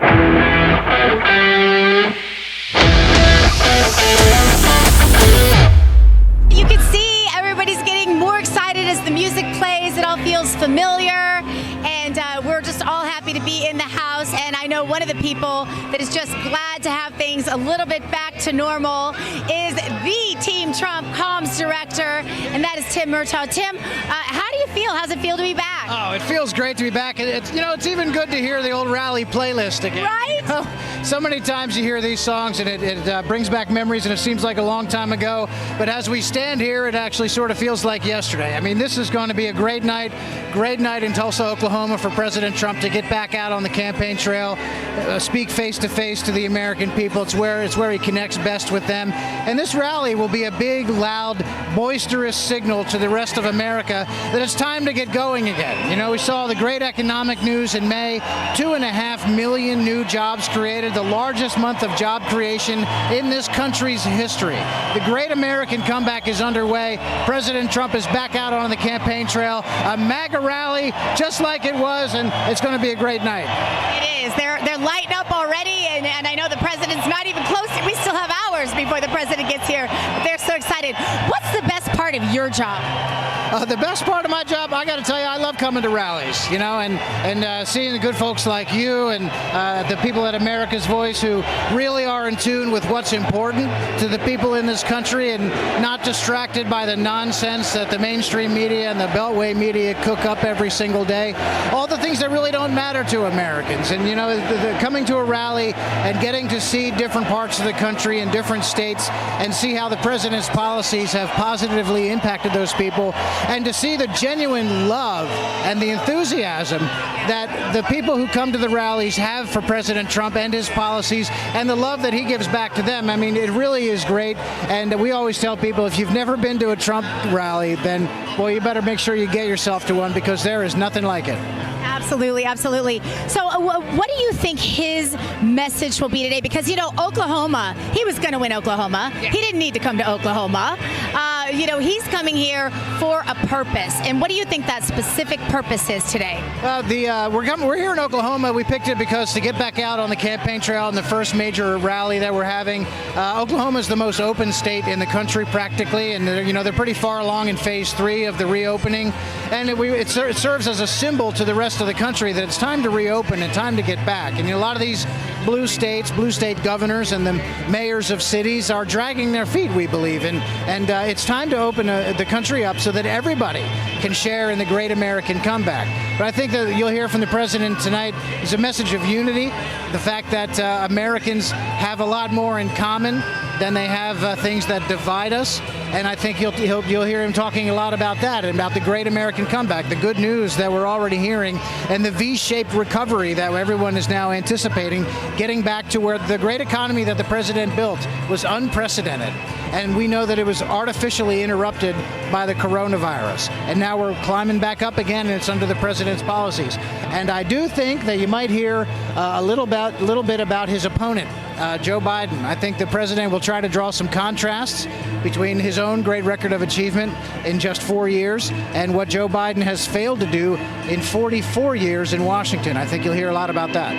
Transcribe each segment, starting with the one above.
You can see everybody's getting more excited as the music plays. It all feels familiar, and we're just all happy to be in the house. And I know one of the people that is just glad to have things a little bit back to normal is the Team Trump comms director, and that is Tim Murtaugh. Tim, how do you feel? How's it feel to be back? Oh, it feels great to be back. It's even good to hear the old rally playlist again. Right? So many times you hear these songs and it brings back memories, and it seems like a long time ago. But as we stand here, it actually sort of feels like yesterday. I mean, this is going to be a great night in Tulsa, Oklahoma for President Trump to get back out on the campaign trail, speak face to face to the American people. It's where he connects best with them. And this rally will be a big, loud, boisterous signal to the rest of America that it's time to get going again. You know, we saw the great economic news in May, 2.5 million new jobs created, the largest month of job creation in this country's history. The great American comeback is underway. President Trump is back out on the campaign trail, a MAGA rally just like it was, and it's going to be a great night. It is. They're lighting up already, and I know the president's not even close. We still have hours before the president gets here, but they're so excited. What's the best part of your job? The best part of my job, I got to tell you, I love coming to rallies, you know, and seeing the good folks like you and the people at America's Voice who really are in tune with what's important to the people in this country and not distracted by the nonsense that the mainstream media and the Beltway media cook up every single day. All the things that really don't matter to Americans. And, you know, coming to a rally and getting to see different parts of the country and different states and see how the president's policies have positively impacted those people, and to see the genuine love and the enthusiasm that the people who come to the rallies have for President Trump and his policies and the love that he gives back to them. I mean, it really is great. And we always tell people, if you've never been to a Trump rally, then, well, you better make sure you get yourself to one, because there is nothing like it. Absolutely, absolutely. So what do you think his message will be today? Because, you know, Oklahoma, he was going to win Oklahoma. Yeah. He didn't need to come to Oklahoma. You know, he's coming here for a purpose. And what do you think that specific purpose is today? We're here in Oklahoma. We picked it because to get back out on the campaign trail in the first major rally that we're having, Oklahoma is the most open state in the country practically, and they're pretty far along in phase 3 of the reopening, and it serves as a symbol to the rest of the country that it's time to reopen and time to get back. And a lot of these blue state governors and the mayors of cities are dragging their feet, we believe, and it's time to open the country up so that everybody can share in the great American comeback. But I think that you'll hear from the president tonight is a message of unity, the fact that Americans have a lot more in common than they have things that divide us. And I think you'll hear him talking a lot about that, and about the great American comeback, the good news that we're already hearing, and the V-shaped recovery that everyone is now anticipating, getting back to where the great economy that the president built was unprecedented. And we know that it was artificially interrupted by the coronavirus. And now we're climbing back up again, and it's under the president's policies. And I do think that you might hear a little bit about his opponent, Joe Biden. I think the president will try to draw some contrasts between his own great record of achievement in just 4 years and what Joe Biden has failed to do in 44 years in Washington. I think you'll hear a lot about that.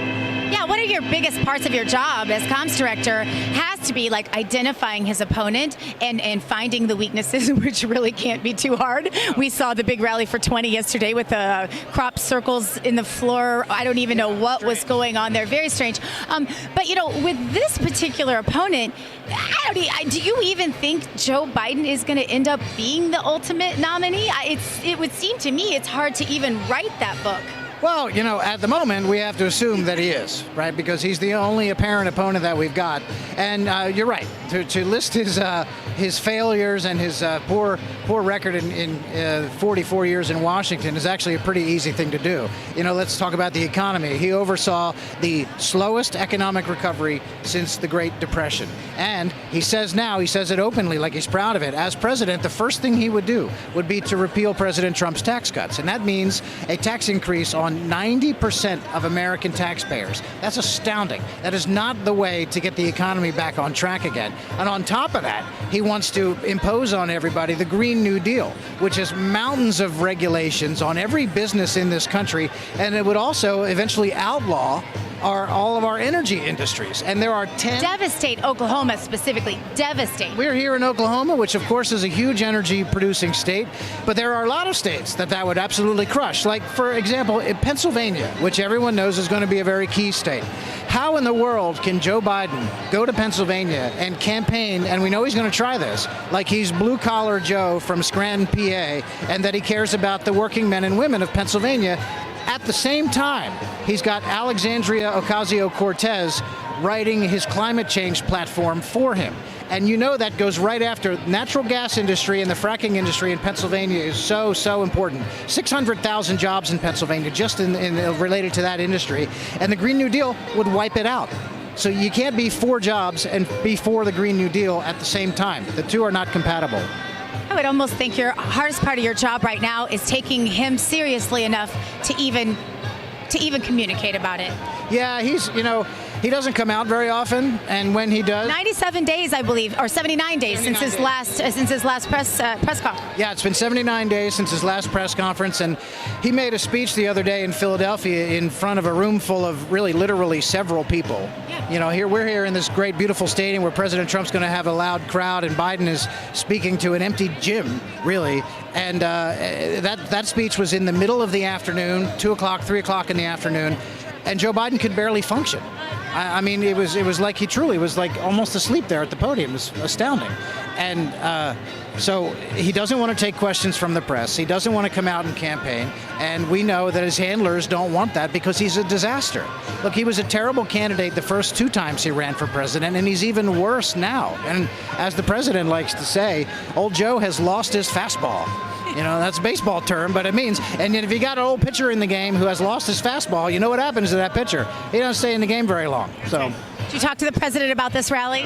Yeah, one of your biggest parts of your job as comms director has to be like identifying his opponent and finding the weaknesses, which really can't be too hard. We saw the big rally for 20 yesterday with the crop circles in the floor. I don't even know what was going on there. Very strange. But, you know, with this particular opponent, do you even think Joe Biden is going to end up being the ultimate nominee? It would seem to me it's hard to even write that book. Well, you know, at the moment, we have to assume that he is, right? Because he's the only apparent opponent that we've got. And you're right. To list his failures and his poor record in 44 years in Washington is actually a pretty easy thing to do. You know, let's talk about the economy. He oversaw the slowest economic recovery since the Great Depression. And he says it openly, like he's proud of it. As president, the first thing he would do would be to repeal President Trump's tax cuts. And that means a tax increase on 90% of American taxpayers. That's astounding. That is not the way to get the economy back on track again. And on top of that, he wants to impose on everybody the Green New Deal, which is mountains of regulations on every business in this country. And it would also eventually outlaw are all of our energy industries. And there are 10... Devastate Oklahoma specifically. Devastate. We're here in Oklahoma, which of course is a huge energy producing state, but there are a lot of states that would absolutely crush. Like, for example, in Pennsylvania, which everyone knows is going to be a very key state. How in the world can Joe Biden go to Pennsylvania and campaign, and we know he's going to try this, like he's blue-collar Joe from Scranton, PA, and that he cares about the working men and women of Pennsylvania? At the same time, he's got Alexandria Ocasio-Cortez writing his climate change platform for him. And you know that goes right after natural gas industry, and the fracking industry in Pennsylvania is so important. 600,000 jobs in Pennsylvania just in related to that industry. And the Green New Deal would wipe it out. So you can't be for jobs and be for the Green New Deal at the same time. The two are not compatible. I would almost think your hardest part of your job right now is taking him seriously enough to even communicate about it. Yeah, he doesn't come out very often, and when he does, 97 days, I believe, or 79 days since his last press conference. Yeah, it's been 79 days since his last press conference, and he made a speech the other day in Philadelphia in front of a room full of really literally several people. Yeah. We're here in this great, beautiful stadium where President Trump's going to have a loud crowd, and Biden is speaking to an empty gym, really. And that speech was in the middle of the afternoon, 2 o'clock, 3 o'clock in the afternoon, and Joe Biden could barely function. I mean, it was like he truly was like almost asleep there at the podium. It was astounding. And so he doesn't want to take questions from the press. He doesn't want to come out and campaign. And we know that his handlers don't want that because he's a disaster. Look, he was a terrible candidate the first 2 times he ran for president, and he's even worse now. And as the president likes to say, old Joe has lost his fastball. That's a baseball term, but it means, and if you got an old pitcher in the game who has lost his fastball, you know what happens to that pitcher. He doesn't stay in the game very long. So, did you talk to the president about this rally?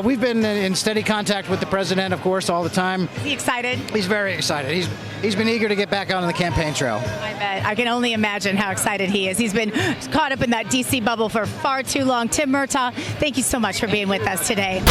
We've been in steady contact with the president, of course, all the time. Is he excited? He's very excited. He's been eager to get back out on the campaign trail. I bet. I can only imagine how excited he is. He's been caught up in that D.C. bubble for far too long. Tim Murtaugh, thank you so much for being with us today.